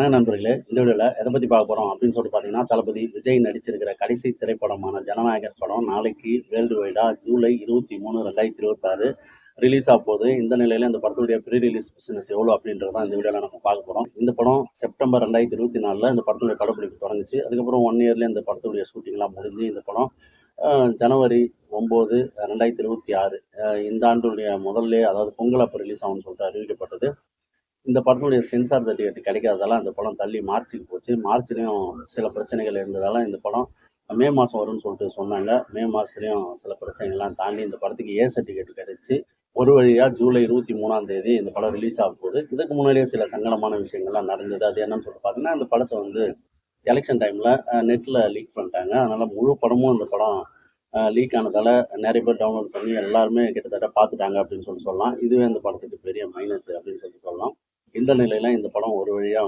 நண்பர்களே, இந்த வீடியோல எத பத்தி பார்க்க போறோம் அப்படின்னு சொல்லிட்டு பார்த்தீங்கன்னா, தளபதி விஜய் நடிச்சிருக்கிற கடைசி திரைப்படமான ஜனநாயகன் படம் நாளைக்கு வேர்ல்டு வைடா ஜூலை 23, 2026 ரிலீஸ் ஆகப்போகுது. இந்த நிலையில இந்த படத்துடைய ப்ரீ ரிலீஸ் பிசினஸ் எவ்வளோ அப்படின்றத தான் இந்த வீடியோல நம்ம பார்க்க போறோம். இந்த படம் செப்டம்பர் 2024ல இந்த படத்துடைய படப்பிடிப்பு தொடங்குச்சு. அதுக்கப்புறம் 1 இயர்ல இந்த படத்துடைய ஷூட்டிங்லாம் முடிஞ்சு இந்த படம் ஜனவரி 9, 2026 இந்த ஆண்டுடைய முதல்லயே அதாவது பொங்கல் அப்ப ரிலீஸ் ஆகும்னு சொல்லிட்டு அறிவிக்கப்பட்டது. இந்த படத்தினுடைய சென்சார் சர்டிஃபிகேட் கிடைக்காததால அந்த படம் தள்ளி மார்ச்சுக்கு போச்சு. மார்ச்லயும் சில பிரச்சனைகள் இருந்ததால இந்த படம் மே மாதம் வரும்னு சொல்லிட்டு சொன்னாங்க. மே மாதத்துலயும் சில பிரச்சனைகள்லாம் தாண்டி இந்த படத்துக்கு சர்டிஃபிகேட் கிடைச்சு ஒரு வழியா ஜூலை 23ஆம் தேதி இந்த படம் ரிலீஸ் ஆக போகுது. இதுக்கு முன்னாடியே சில சங்கடமான விஷயங்கள்லாம் நடந்தது. அது என்னன்னு சொல்லிட்டு பார்த்தீங்கன்னா, இந்த படத்தை வந்து எலெக்ஷன் டைமில் நெட்டில் லீக் பண்ணிட்டாங்க. அதனால் முழு படமும் இந்த படம் லீக் ஆனதால் நிறைய பேர் டவுன்லோட் பண்ணி எல்லாருமே கிட்டத்தட்ட பார்த்துட்டாங்க அப்படின்னு சொல்லி சொல்லலாம். இதுவே இந்த படத்துக்கு பெரிய மைனஸ் அப்படின்னு சொல்லி சொல்லலாம். இந்த நிலையில இந்த படம் ஒரு வழியா